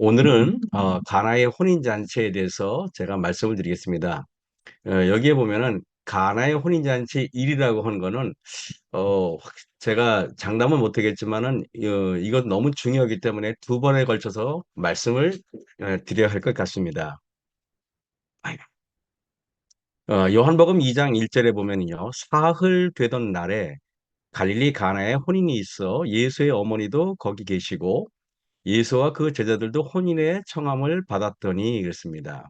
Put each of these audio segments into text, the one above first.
오늘은 가나의 혼인잔치에 대해서 제가 말씀을 드리겠습니다. 여기에 보면은 가나의 혼인잔치 일이라고 하는 거는 제가 장담은 못하겠지만은 이건 너무 중요하기 때문에 두 번에 걸쳐서 말씀을 드려야 할 것 같습니다. 요한복음 2장 1절에 보면요, 사흘 되던 날에 갈릴리 가나에 혼인이 있어 예수의 어머니도 거기 계시고 예수와 그 제자들도 혼인의 청함을 받았더니 그랬습니다.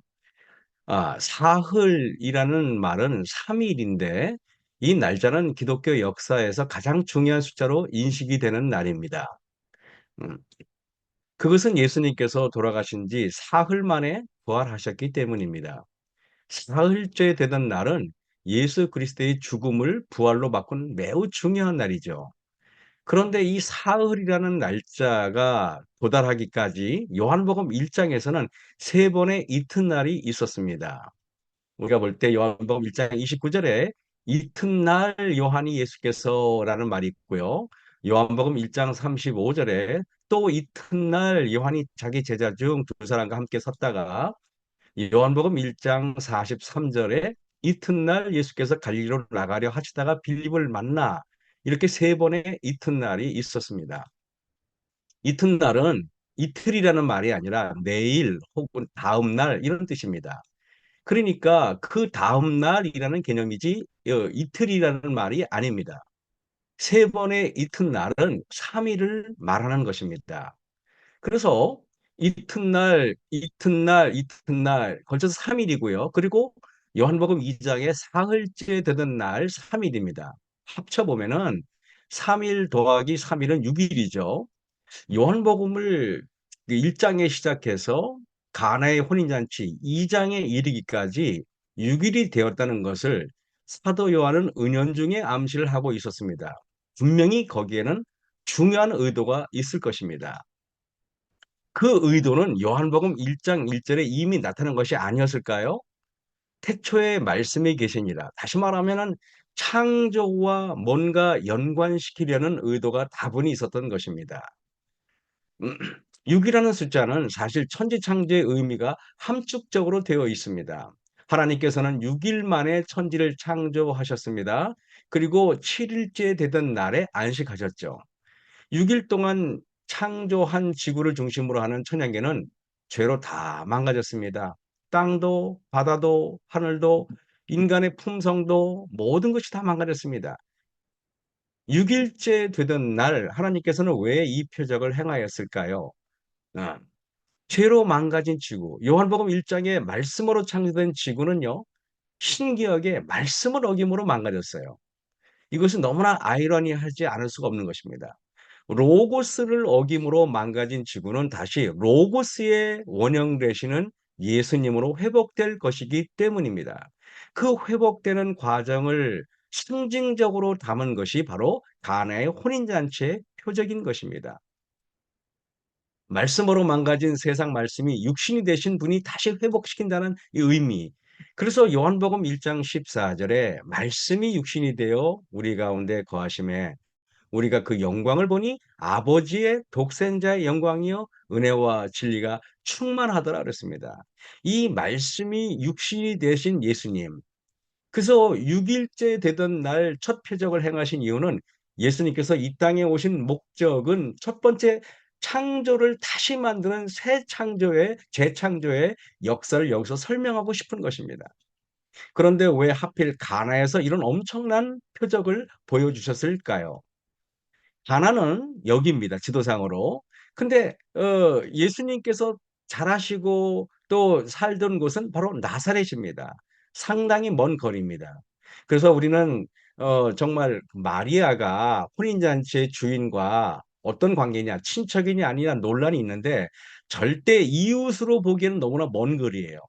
사흘이라는 말은 3일인데 이 날짜는 기독교 역사에서 가장 중요한 숫자로 인식이 되는 날입니다. 음, 그것은 예수님께서 돌아가신 지 사흘 만에 부활하셨기 때문입니다. 사흘째 되던 날은 예수 그리스도의 죽음을 부활로 바꾼 매우 중요한 날이죠. 그런데 이 사흘이라는 날짜가 도달하기까지 요한복음 1장에서는 세 번의 이튿날이 있었습니다. 우리가 볼 때 요한복음 1장 29절에 이튿날 요한이 예수께서라는 말이 있고요. 요한복음 1장 35절에 또 이튿날 요한이 자기 제자 중 두 사람과 함께 섰다가 요한복음 1장 43절에 이튿날 예수께서 갈릴리로 나가려 하시다가 빌립을 만나 이렇게 세 번의 이튿날이 있었습니다. 이튿날은 이틀이라는 말이 아니라 내일 혹은 다음 날 이런 뜻입니다. 그러니까 그 다음 날이라는 개념이지 이틀이라는 말이 아닙니다. 세 번의 이튿날은 3일을 말하는 것입니다. 그래서 이튿날, 이튿날, 이튿날 걸쳐서 3일이고요. 그리고 요한복음 2장에 사흘째 되던 날 3일입니다. 합쳐보면은 3일 더하기 3일은 6일이죠. 요한복음을 1장에 시작해서 가나의 혼인잔치 2장에 이르기까지 6일이 되었다는 것을 사도 요한은 은연중에 암시를 하고 있었습니다. 분명히 거기에는 중요한 의도가 있을 것입니다. 그 의도는 요한복음 1장 1절에 이미 나타난 것이 아니었을까요? 태초에 말씀이 계시니라. 다시 말하면은 창조와 뭔가 연관시키려는 의도가 다분히 있었던 것입니다. 6이라는 숫자는 사실 천지창조의 의미가 함축적으로 되어 있습니다. 하나님께서는 6일 만에 천지를 창조하셨습니다. 그리고 7일째 되던 날에 안식하셨죠. 6일 동안 창조한 지구를 중심으로 하는 천연계는 죄로 다 망가졌습니다. 땅도 바다도 하늘도 인간의 품성도 모든 것이 다 망가졌습니다. 6일째 되던 날 하나님께서는 왜 이 표적을 행하였을까요? 아, 죄로 망가진 지구. 요한복음 1장에 말씀으로 창조된 지구는요, 신기하게 말씀을 어김으로 망가졌어요. 이것은 너무나 아이러니하지 않을 수가 없는 것입니다. 로고스를 어김으로 망가진 지구는 다시 로고스의 원형 되시는 예수님으로 회복될 것이기 때문입니다. 그 회복되는 과정을 상징적으로 담은 것이 바로 가나의 혼인잔치의 표적인 것입니다. 말씀으로 망가진 세상 말씀이 육신이 되신 분이 다시 회복시킨다는 이 의미. 그래서 요한복음 1장 14절에 말씀이 육신이 되어 우리 가운데 거하심에 우리가 그 영광을 보니 아버지의 독생자의 영광이요 은혜와 진리가 충만하더라 그랬습니다. 이 말씀이 육신이 되신 예수님. 그래서 6일째 되던 날 첫 표적을 행하신 이유는 예수님께서 이 땅에 오신 목적은 첫 번째 창조를 다시 만드는 새 창조의 재창조의 역사를 여기서 설명하고 싶은 것입니다. 그런데 왜 하필 가나에서 이런 엄청난 표적을 보여주셨을까요? 가나는 여기입니다. 지도상으로. 근데 예수님께서 자라시고 또 살던 곳은 바로 나사렛입니다. 상당히 먼 거리입니다. 그래서 우리는 정말 마리아가 혼인잔치의 주인과 어떤 관계냐, 친척이냐 아니냐 논란이 있는데 절대 이웃으로 보기에는 너무나 먼 거리예요.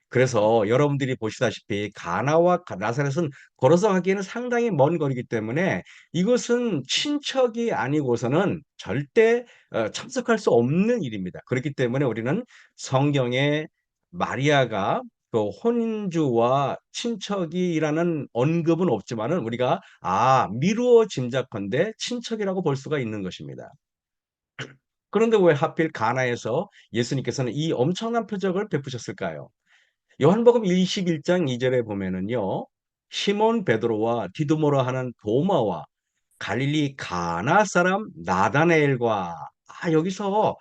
그래서 여러분들이 보시다시피 가나와 나사렛은 걸어서 가기에는 상당히 먼 거리기 때문에 이것은 친척이 아니고서는 절대 참석할 수 없는 일입니다. 그렇기 때문에 우리는 성경에 마리아가 그 혼인주와 친척이라는 언급은 없지만은 우리가 미루어 짐작컨대 친척이라고 볼 수가 있는 것입니다. 그런데 왜 하필 가나에서 예수님께서는 이 엄청난 표적을 베푸셨을까요? 요한복음 21장 2절에 보면은요. 시몬 베드로와 디두모라 하는 도마와 갈릴리 가나 사람 나다나엘과 여기서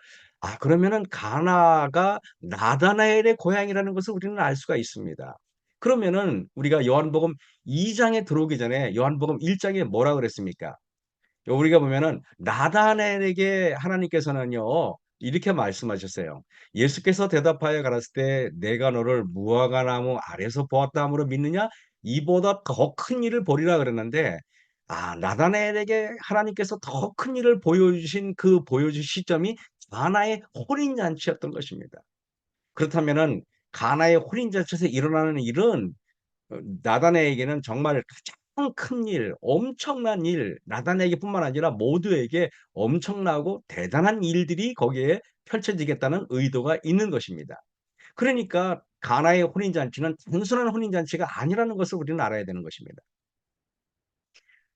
그러면은 가나가 나다나엘의 고향이라는 것을 우리는 알 수가 있습니다. 그러면은 우리가 요한복음 2장에 들어오기 전에 요한복음 1장에 뭐라 그랬습니까? 우리가 보면은 나다나엘에게 하나님께서는요 이렇게 말씀하셨어요. 예수께서 대답하여 가라사대 때 내가 너를 무화과 나무 아래서 보았다 함으로 믿느냐? 이보다 더 큰 일을 보리라 그랬는데 나다나엘에게 하나님께서 더 큰 일을 보여주신 그 보여주신 시점이 가나의 혼인 잔치였던 것입니다. 그렇다면은 가나의 혼인 잔치에서 일어나는 일은 나단에게는 정말 가장 큰 일, 엄청난 일, 나단에게뿐만 아니라 모두에게 엄청나고 대단한 일들이 거기에 펼쳐지겠다는 의도가 있는 것입니다. 그러니까 가나의 혼인 잔치는 단순한 혼인 잔치가 아니라는 것을 우리는 알아야 되는 것입니다.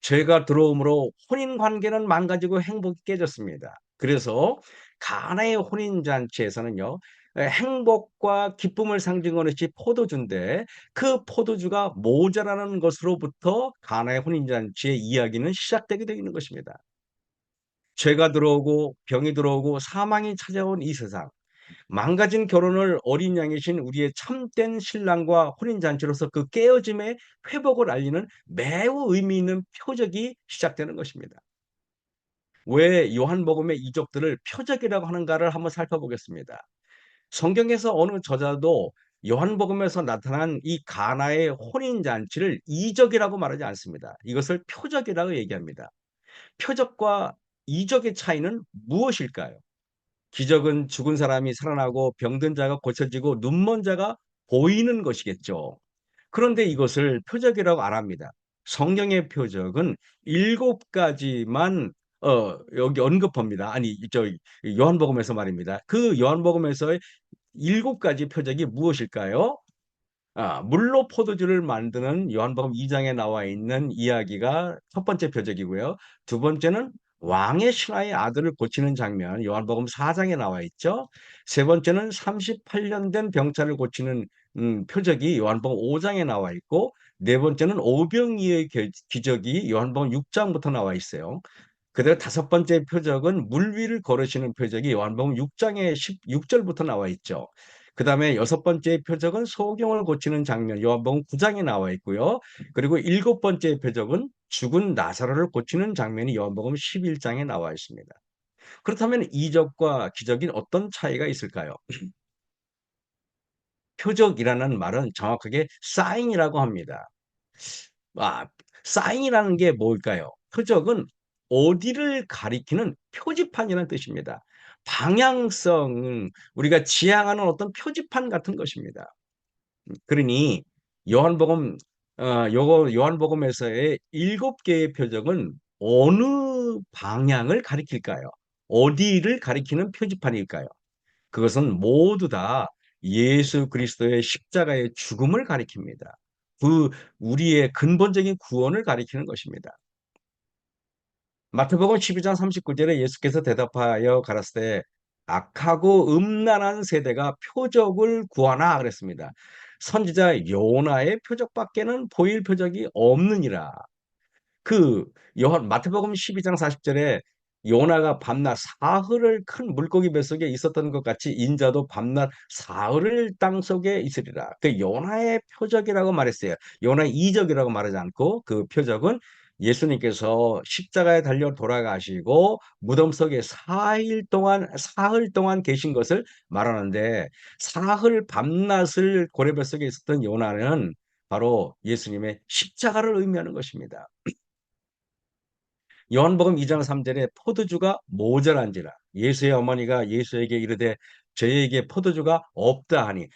죄가 들어옴으로 혼인 관계는 망가지고 행복이 깨졌습니다. 그래서 가나의 혼인 잔치에서는요. 행복과 기쁨을 상징하는 것이 포도주인데 그 포도주가 모자라는 것으로부터 가나의 혼인 잔치의 이야기는 시작되게 되어 있는 것입니다. 죄가 들어오고 병이 들어오고 사망이 찾아온 이 세상. 망가진 결혼을 어린 양이신 우리의 참된 신랑과 혼인 잔치로서 그 깨어짐의 회복을 알리는 매우 의미 있는 표적이 시작되는 것입니다. 왜 요한복음의 이적들을 표적이라고 하는가를 한번 살펴보겠습니다. 성경에서 어느 저자도 요한복음에서 나타난 이 가나의 혼인 잔치를 이적이라고 말하지 않습니다. 이것을 표적이라고 얘기합니다. 표적과 이적의 차이는 무엇일까요? 기적은 죽은 사람이 살아나고 병든 자가 고쳐지고 눈먼 자가 보이는 것이겠죠. 그런데 이것을 표적이라고 안 합니다. 성경의 표적은 7가지만 여기 언급합니다. 아니 저 요한복음에서 말입니다. 그 요한복음에서의 7가지 표적이 무엇일까요? 물로 포도주를 만드는 요한복음 2장에 나와 있는 이야기가 첫 번째 표적이고요. 두 번째는 왕의 신하의 아들을 고치는 장면, 요한복음 4장에 나와 있죠. 세 번째는 38년 된 병자를 고치는 표적이 요한복음 5장에 나와 있고, 네 번째는 오병이의 기적이 요한복음 6장부터 나와 있어요. 그다음 다섯 번째 표적은 물 위를 걸으시는 표적이 요한복음 6장에 16절부터 나와 있죠. 그다음에 여섯 번째 표적은 소경을 고치는 장면 요한복음 9장에 나와 있고요. 그리고 일곱 번째 표적은 죽은 나사로를 고치는 장면이 요한복음 11장에 나와 있습니다. 그렇다면 이적과 기적인 어떤 차이가 있을까요? 표적이라는 말은 정확하게 사인이라고 합니다. 아, 사인이라는 게 뭘까요? 표적은 어디를 가리키는 표지판이라는 뜻입니다. 방향성은 우리가 지향하는 어떤 표지판 같은 것입니다. 그러니 요한복음 요거 요한복음에서의 7개의 표적은 어느 방향을 가리킬까요? 어디를 가리키는 표지판일까요? 그것은 모두 다 예수 그리스도의 십자가의 죽음을 가리킵니다. 그 우리의 근본적인 구원을 가리키는 것입니다. 마태복음 12장 39절에 예수께서 대답하여 가라사대 악하고 음란한 세대가 표적을 구하나 그랬습니다. 선지자 요나의 표적밖에는 보일 표적이 없느니라. 그 요한 마태복음 12장 40절에 요나가 밤낮 사흘을 큰 물고기 뱃속에 있었던 것 같이 인자도 밤낮 사흘을 땅속에 있으리라. 그 요나의 표적이라고 말했어요. 요나의 이적이라고 말하지 않고 그 표적은 예수님께서 십자가에 달려 돌아가시고 무덤 속에 사흘 동안 계신 것을 말하는데 사흘 밤낮을 고래뱃속에 있었던 요나는 바로 예수님의 십자가를 의미하는 것입니다. 요한복음 2장 3절에 포도주가 모자란지라 예수의 어머니가 예수에게 이르되 저희에게 포도주가 없다 하니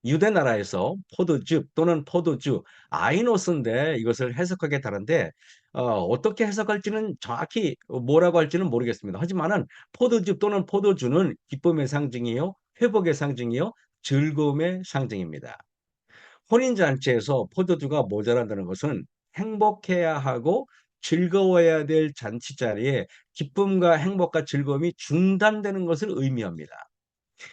유대 나라에서 포도즙 또는 포도주 아이노스인데 이것을 해석하기에 다른데 어떻게 해석할지는 정확히 뭐라고 할지는 모르겠습니다. 하지만은 포도즙 또는 포도주는 기쁨의 상징이요 회복의 상징이요 즐거움의 상징입니다. 혼인잔치에서 포도주가 모자란다는 것은 행복해야 하고 즐거워야 될 잔치 자리에 기쁨과 행복과 즐거움이 중단되는 것을 의미합니다.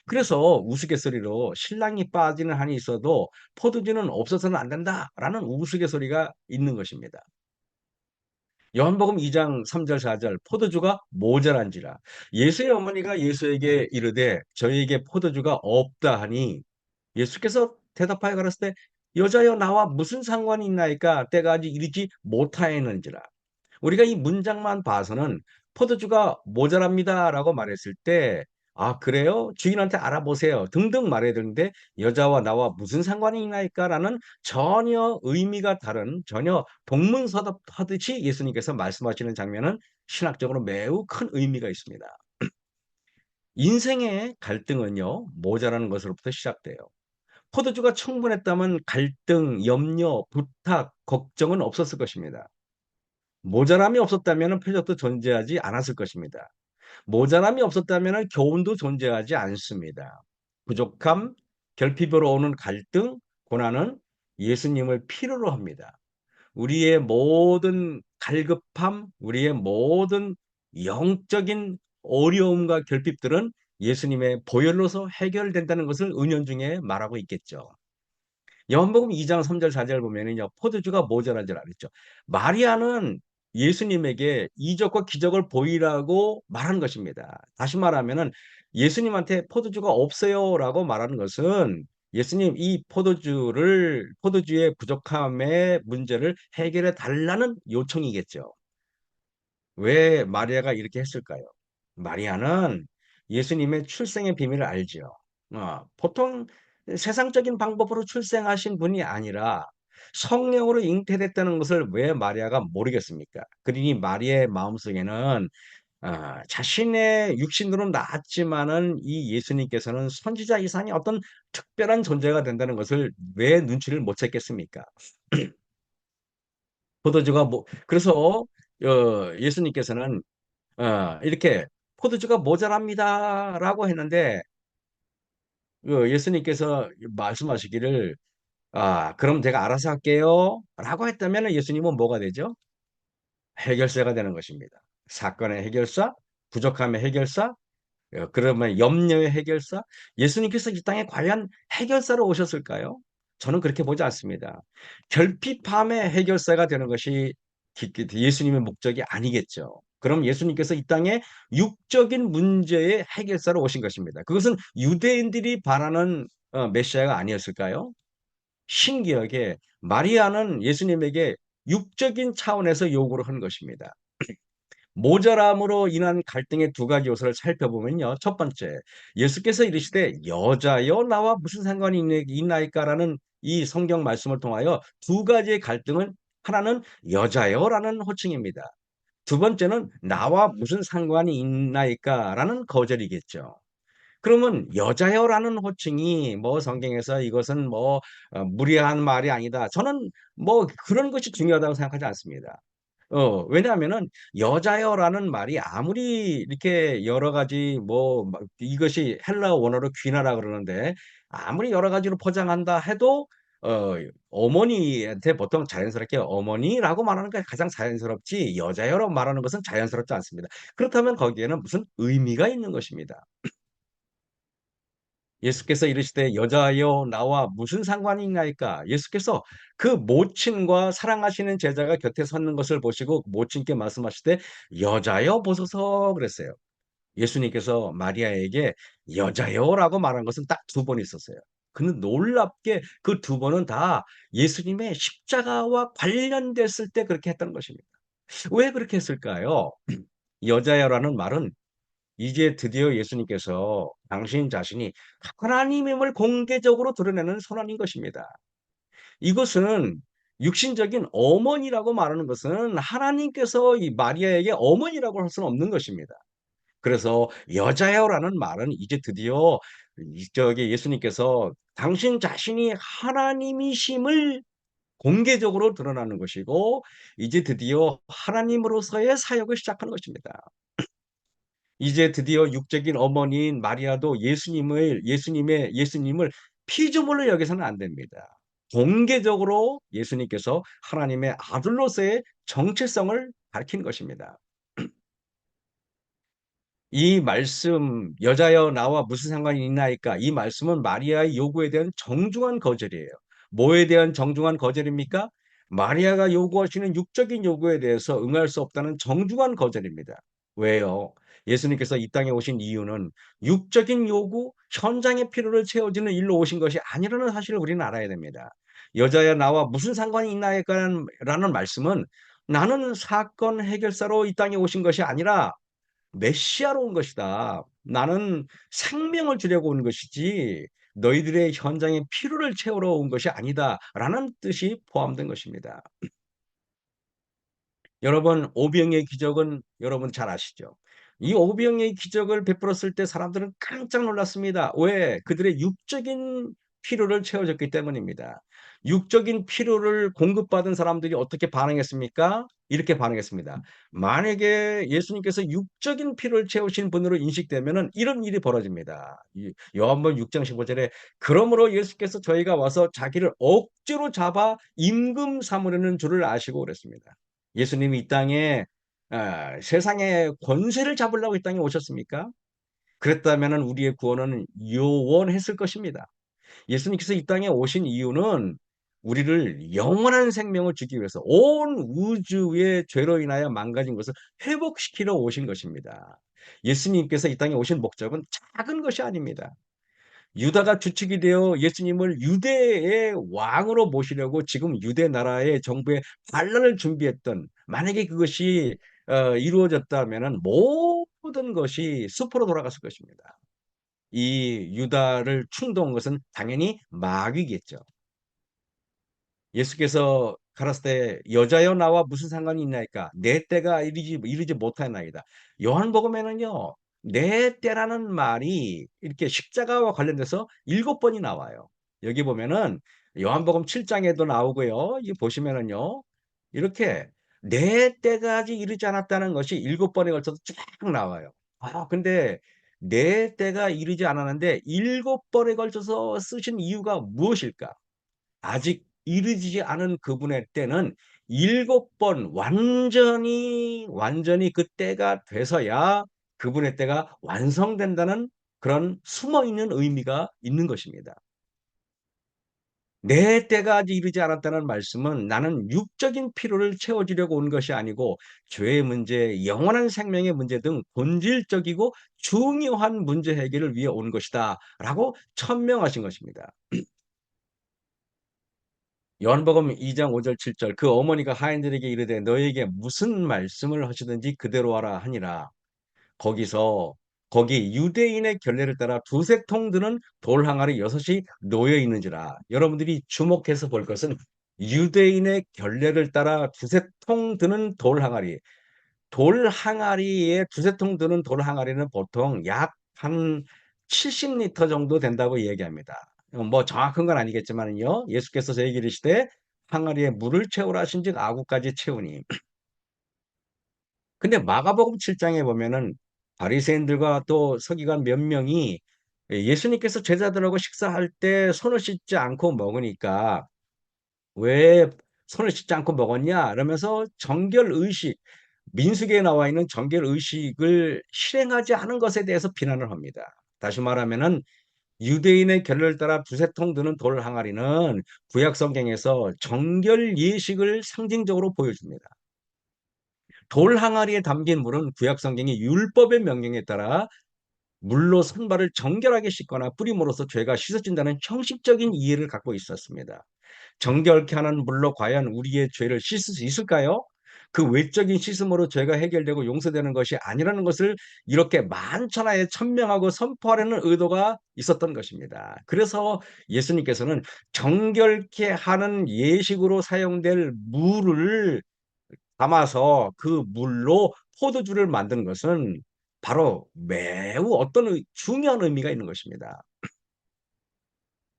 그래서 우스갯소리로 신랑이 빠지는 한이 있어도 포도주는 없어서는 안 된다라는 우스갯소리가 있는 것입니다. 요한복음 2장 3절 4절 포도주가 모자란지라 예수의 어머니가 예수에게 이르되 저희에게 포도주가 없다 하니 예수께서 대답하여 가라사대 여자여 나와 무슨 상관이 있나이까 때가 아직 이르지 못하였는지라. 우리가 이 문장만 봐서는 포도주가 모자랍니다라고 말했을 때 아, 그래요? 주인한테 알아보세요. 등등 말해야 되는데 여자와 나와 무슨 상관이 있나이까라는 전혀 의미가 다른 전혀 동문서답하듯이 예수님께서 말씀하시는 장면은 신학적으로 매우 큰 의미가 있습니다. 인생의 갈등은요, 모자라는 것으로부터 시작돼요. 포도주가 충분했다면 갈등, 염려, 부탁, 걱정은 없었을 것입니다. 모자람이 없었다면 표적도 존재하지 않았을 것입니다. 모자람이 없었다면 교훈도 존재하지 않습니다. 부족함, 결핍으로 오는 갈등, 고난은 예수님을 필요로 합니다. 우리의 모든 갈급함, 우리의 모든 영적인 어려움과 결핍들은 예수님의 보혈로서 해결된다는 것을 은연중에 말하고 있겠죠. 요한복음 2장 3절 4절 보면은요. 포도주가 모자란 줄 알았죠. 마리아는 예수님에게 이적과 기적을 보이라고 말한 것입니다. 다시 말하면은 예수님한테 포도주가 없어요라고 말하는 것은 예수님 이 포도주의 부족함의 문제를 해결해 달라는 요청이겠죠. 왜 마리아가 이렇게 했을까요? 마리아는 예수님의 출생의 비밀을 알지요. 보통 세상적인 방법으로 출생하신 분이 아니라 성령으로 잉태됐다는 것을 왜 마리아가 모르겠습니까? 그러니 마리아의 마음속에는 자신의 육신으로 낳았지만은 이 예수님께서는 선지자 이상의 어떤 특별한 존재가 된다는 것을 왜 눈치를 못 챘겠습니까? 포도주가 그래서 예수님께서는 이렇게 "포도주가 모자랍니다."라고 했는데 예수님께서 말씀하시기를 "아 그럼 제가 알아서 할게요."라고 했다면은 예수님은 뭐가 되죠? 해결사가 되는 것입니다. 사건의 해결사, 부족함의 해결사, 그러면 염려의 해결사. 예수님께서 이 땅에 과연 해결사로 오셨을까요? 저는 그렇게 보지 않습니다. 결핍함의 해결사가 되는 것이 예수님의 목적이 아니겠죠. 그럼 예수님께서 이 땅에 육적인 문제의 해결사로 오신 것입니다. 그것은 유대인들이 바라는 메시아가 아니었을까요? 신기하게 마리아는 예수님에게 육적인 차원에서 요구를 한 것입니다. 모자람으로 인한 갈등의 두 가지 요소를 살펴보면요. 첫 번째, 예수께서 이르시되 여자여 나와 무슨 상관이 있나이까라는 이 성경 말씀을 통하여 두 가지의 갈등은 하나는 여자여라는 호칭입니다. 두 번째는 나와 무슨 상관이 있나이까라는 거절이겠죠. 그러면 여자여라는 호칭이 뭐 성경에서 이것은 뭐 무리한 말이 아니다. 저는 뭐 그런 것이 중요하다고 생각하지 않습니다. 왜냐하면은 여자여라는 말이 아무리 이렇게 여러 가지 뭐 이것이 헬라어 원어로 귀나라 그러는데 아무리 여러 가지로 포장한다 해도 어 어머니한테 보통 자연스럽게 어머니라고 말하는 게 가장 자연스럽지 여자여라고 말하는 것은 자연스럽지 않습니다. 그렇다면 거기에는 무슨 의미가 있는 것입니다. 예수께서 이르시되 여자여 나와 무슨 상관이 있나이까? 예수께서 그 모친과 사랑하시는 제자가 곁에 섰는 것을 보시고 모친께 말씀하시되 여자여 보소서 그랬어요. 예수님께서 마리아에게 여자여라고 말한 것은 딱 두 번 있었어요. 그는 놀랍게 그 두 번은 다 예수님의 십자가와 관련됐을 때 그렇게 했던 것입니다. 왜 그렇게 했을까요? 여자여라는 말은 이제 드디어 예수님께서 당신 자신이 하나님임을 공개적으로 드러내는 선언인 것입니다. 이것은 육신적인 어머니라고 말하는 것은 하나님께서 이 마리아에게 어머니라고 할 수는 없는 것입니다. 그래서 여자여라는 말은 이제 드디어 예수님께서 당신 자신이 하나님이심을 공개적으로 드러나는 것이고 이제 드디어 하나님으로서의 사역을 시작하는 것입니다. 이제 드디어 육적인 어머니인 마리아도 예수님을 피조물로 여기서는 안 됩니다. 공개적으로 예수님께서 하나님의 아들로서의 정체성을 가리키는 것입니다. 이 말씀 "여자여 나와 무슨 상관이 있나이까." 이 말씀은 마리아의 요구에 대한 정중한 거절이에요. 뭐에 대한 정중한 거절입니까? 마리아가 요구하시는 육적인 요구에 대해서 응할 수 없다는 정중한 거절입니다. 왜요? 예수님께서 이 땅에 오신 이유는 육적인 요구, 현장의 필요를 채워주는 일로 오신 것이 아니라는 사실을 우리는 알아야 됩니다. "여자야 나와 무슨 상관이 있나이까." 라는 말씀은 나는 사건 해결사로 이 땅에 오신 것이 아니라 메시아로 온 것이다. 나는 생명을 주려고 온 것이지 너희들의 현장의 필요를 채우러 온 것이 아니다.'라는 뜻이 포함된 것입니다. 여러분 오병이의 기적은 여러분 잘 아시죠? 이 오병이의 기적을 베풀었을 때 사람들은 깜짝 놀랐습니다. 왜? 그들의 육적인 필요를 채워줬기 때문입니다. 육적인 필요를 공급받은 사람들이 어떻게 반응했습니까? 이렇게 반응했습니다. 만약에 예수님께서 육적인 필요를 채우신 분으로 인식되면은 이런 일이 벌어집니다. 이 요한복음 6장 15 절에 "그러므로 예수께서 저희가 와서 자기를 억지로 잡아 임금 삼으려는 줄을 아시고" 그랬습니다. 예수님이 이 땅에 세상의 권세를 잡으려고 이 땅에 오셨습니까? 그랬다면은 우리의 구원은 요원했을 것입니다. 예수님께서 이 땅에 오신 이유는 우리를 영원한 생명을 주기 위해서 온 우주의 죄로 인하여 망가진 것을 회복시키러 오신 것입니다. 예수님께서 이 땅에 오신 목적은 작은 것이 아닙니다. 유다가 주축이 되어 예수님을 유대의 왕으로 모시려고 지금 유대 나라의 정부에 반란을 준비했던, 만약에 그것이 이루어졌다면은 모든 것이 수포로 돌아갔을 것입니다. 이 유다를 충동한 것은 당연히 마귀겠죠. 예수께서 가라사 때 "여자여 나와 무슨 상관이 있나이까? 내 때가 이르지 못하나이다." 요한복음에는요. 내 때라는 말이 이렇게 십자가와 관련돼서 7번이 나와요. 여기 보면은 요한복음 7 장에도 나오고요. 이 보시면은요. 이렇게 내 때가 아직 이르지 않았다는 것이 7번에 걸쳐서 쫙 나와요. 근데 내 때가 이르지 않았는데 7번에 걸쳐서 쓰신 이유가 무엇일까? 아직 이르지 않은 그분의 때는 7번 완전히 그 때가 돼서야 그분의 때가 완성된다는 그런 숨어 있는 의미가 있는 것입니다. 내 때가 아직 이르지 않았다는 말씀은 나는 육적인 필요를 채워 주려고 온 것이 아니고 죄의 문제, 영원한 생명의 문제 등 본질적이고 중요한 문제 해결을 위해 온 것이다라고 천명하신 것입니다. 요한복음 2장 5절 7절 그 어머니가 하인들에게 이르되 너희에게 무슨 말씀을 하시든지 그대로 하라 하니라. 거기서 거기 유대인의 결례를 따라 두세 통 드는 돌 항아리 6이 놓여 있는지라. 여러분들이 주목해서 볼 것은 유대인의 결례를 따라 두세 통 드는 돌 항아리. 돌 항아리에 두세 통 드는 돌 항아리는 보통 약 한 70 리터 정도 된다고 이야기합니다. 뭐 정확한 건 아니겠지만은요. 예수께서 저에게 이르시되 "항아리에 물을 채우라 하신즉 아구까지 채우니." 근데 마가복음 7 장에 보면은 바리새인들과 또 서기관 몇 명이 예수님께서 제자들하고 식사할 때 손을 씻지 않고 먹으니까 "왜 손을 씻지 않고 먹었냐?" 이러면서 정결 의식, 민수기에 나와 있는 정결 의식을 실행하지 않은 것에 대해서 비난을 합니다. 다시 말하면은 유대인의 결례를 따라 두세 통 드는 돌 항아리는 구약 성경에서 정결 예식을 상징적으로 보여줍니다. 돌 항아리에 담긴 물은 구약 성경의 율법의 명령에 따라 물로 손발을 정결하게 씻거나 뿌림으로써 죄가 씻어진다는 형식적인 이해를 갖고 있었습니다. 정결케 하는 물로 과연 우리의 죄를 씻을 수 있을까요? 그 외적인 씻음으로 죄가 해결되고 용서되는 것이 아니라는 것을 이렇게 만천하에 천명하고 선포하려는 의도가 있었던 것입니다. 그래서 예수님께서는 정결케 하는 예식으로 사용될 물을 담아서 그 물로 포도주를 만든 것은 바로 매우 어떤 중요한 의미가 있는 것입니다.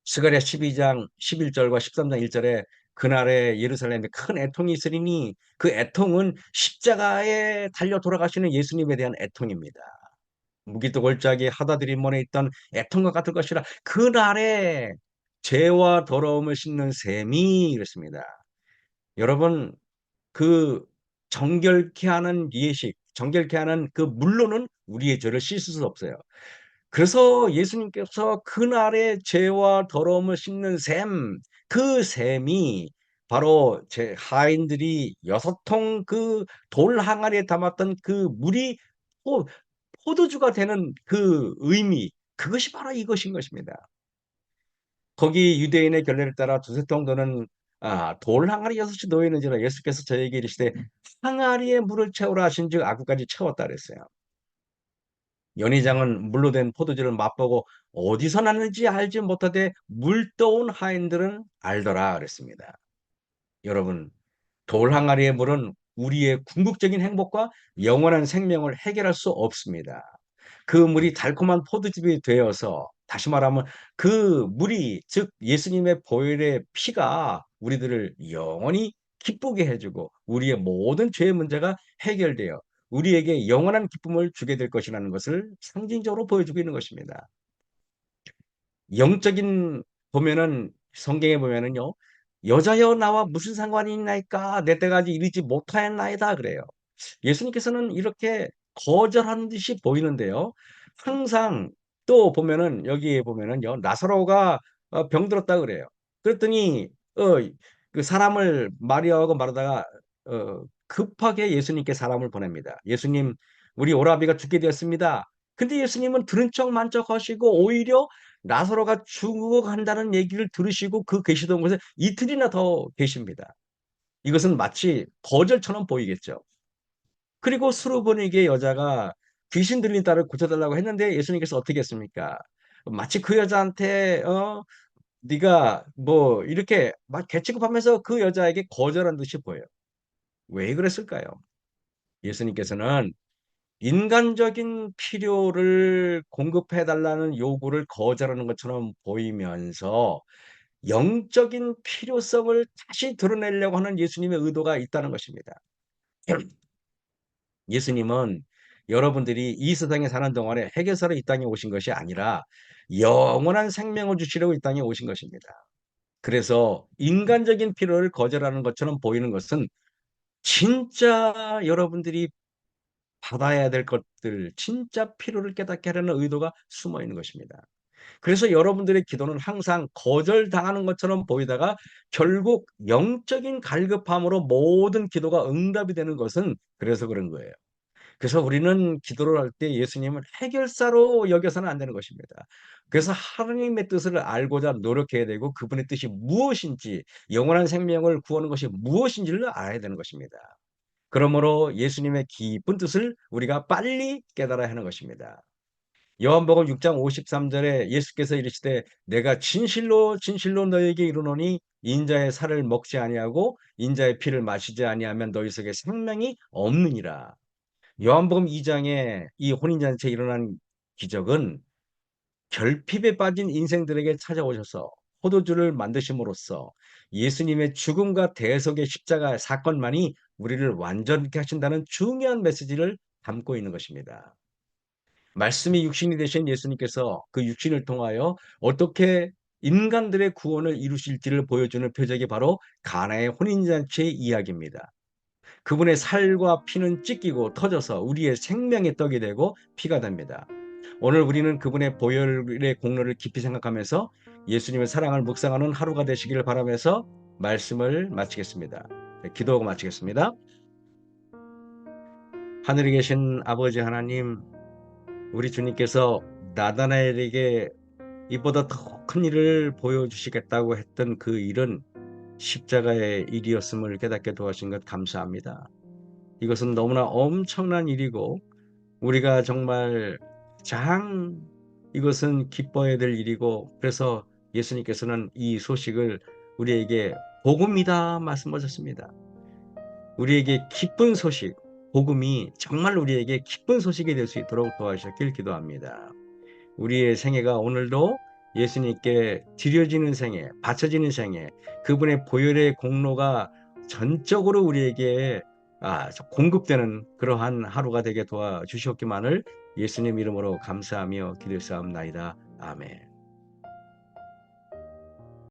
스가랴 12장 11 절과 13장 1 절에 "그날에 예루살렘에 큰 애통이 있으리니" 그 애통은 십자가에 달려 돌아가시는 예수님에 대한 애통입니다. 무기도 골짜기 하다드림몬에 있던 애통과 같을 것이라 그날에 죄와 더러움을 씻는 셈이 이랬습니다. 여러분 그 정결케 하는 예식, 정결케 하는 그 물로는 우리의 죄를 씻을 수 없어요. 그래서 예수님께서 그날의 죄와 더러움을 씻는 샘, 그 샘이 바로 제 하인들이 6통 그 돌 항아리에 담았던 그 물이 포 포도주가 되는 그 의미, 그것이 바로 이것인 것입니다. 거기 유대인의 결례를 따라 두세 통 도는 돌 항아리 6이 놓여 있는지라 예수께서 저에게 이르시되 항아리에 물을 채우라 하신즉 아구까지 채웠다 그랬어요. 연회장은 물로 된 포도주를 맛보고 어디서 났는지 알지 못하되 물떠온 하인들은 알더라 그랬습니다. 여러분, 돌 항아리의 물은 우리의 궁극적인 행복과 영원한 생명을 해결할 수 없습니다. 그 물이 달콤한 포도즙이 되어서, 다시 말하면 그 물이, 즉 예수님의 보혈의 피가 우리들을 영원히 기쁘게 해주고 우리의 모든 죄의 문제가 해결되어 우리에게 영원한 기쁨을 주게 될 것이라는 것을 상징적으로 보여주고 있는 것입니다. 영적인 보면은, 성경에 보면은요, 여자여 나와 무슨 상관이 있나이까 내 때까지 이르지 못하였나이다 그래요. 예수님께서는 이렇게 거절하는 듯이 보이는데요. 항상 또 보면은 여기에 보면은요. 나사로가 병들었다 그래요. 그랬더니 그 사람을 마리아하고 마르다가 급하게 예수님께 사람을 보냅니다. 예수님, 우리 오라비가 죽게 되었습니다. 근데 예수님은 들은 척 만척 하시고 오히려 나사로가 죽어간다는 얘기를 들으시고 그 계시던 곳에 이틀이나 더 계십니다. 이것은 마치 거절처럼 보이겠죠. 그리고 수르보니게 여자가 귀신 들린 딸을 고쳐달라고 했는데 예수님께서 어떻게 했습니까? 마치 그 여자한테 네가 뭐 이렇게 막 개취급하면서 그 여자에게 거절한 듯이 보여요. 왜 그랬을까요? 예수님께서는 인간적인 필요를 공급해달라는 요구를 거절하는 것처럼 보이면서 영적인 필요성을 다시 드러내려고 하는 예수님의 의도가 있다는 것입니다. 예수님은 여러분들이 이 세상에 사는 동안에 해결사로 이 땅에 오신 것이 아니라 영원한 생명을 주시려고 이 땅에 오신 것입니다. 그래서 인간적인 필요를 거절하는 것처럼 보이는 것은 진짜 여러분들이 받아야 될 것들, 진짜 필요를 깨닫게 하려는 의도가 숨어 있는 것입니다. 그래서 여러분들의 기도는 항상 거절당하는 것처럼 보이다가 결국 영적인 갈급함으로 모든 기도가 응답이 되는 것은 그래서 그런 거예요. 그래서 우리는 기도를 할 때 예수님을 해결사로 여겨서는 안 되는 것입니다. 그래서 하나님의 뜻을 알고자 노력해야 되고 그분의 뜻이 무엇인지, 영원한 생명을 구하는 것이 무엇인지를 알아야 되는 것입니다. 그러므로 예수님의 깊은 뜻을 우리가 빨리 깨달아야 하는 것입니다. 요한복음 6장 53절에 예수께서 이르시되 내가 진실로 진실로 너에게 이르노니 인자의 살을 먹지 아니하고 인자의 피를 마시지 아니하면 너희 속에 생명이 없느니라. 요한복음 2장에 이 혼인잔치에 일어난 기적은 결핍에 빠진 인생들에게 찾아오셔서 포도주를 만드심으로써 예수님의 죽음과 대속의 십자가 사건만이 우리를 완전케 하신다는 중요한 메시지를 담고 있는 것입니다. 말씀이 육신이 되신 예수님께서 그 육신을 통하여 어떻게 인간들의 구원을 이루실지를 보여주는 표적이 바로 가나의 혼인잔치의 이야기입니다. 그분의 살과 피는 찢기고 터져서 우리의 생명의 떡이 되고 피가 됩니다. 오늘 우리는 그분의 보혈의 공로를 깊이 생각하면서 예수님의 사랑을 묵상하는 하루가 되시기를 바라면서 말씀을 마치겠습니다. 네, 기도하고 마치겠습니다. 하늘에 계신 아버지 하나님, 우리 주님께서 나다나엘에게 이보다 더 큰 일을 보여주시겠다고 했던 그 일은 십자가의 일이었음을 깨닫게 도와주신 것 감사합니다. 이것은 너무나 엄청난 일이고 우리가 정말 가장 이것은 기뻐해야 될 일이고 그래서 예수님께서는 이 소식을 우리에게 복음이다 말씀하셨습니다. 우리에게 기쁜 소식, 복음이 정말 우리에게 기쁜 소식이 될 수 있도록 도와주셨길 기도합니다. 우리의 생애가 오늘도 예수님께 드려지는 생애, 바쳐지는 생애, 그분의 보혈의 공로가 전적으로 우리에게 공급되는 그러한 하루가 되게 도와주시옵기만을 예수님 이름으로 감사하며 기도사옵나이다. 아멘.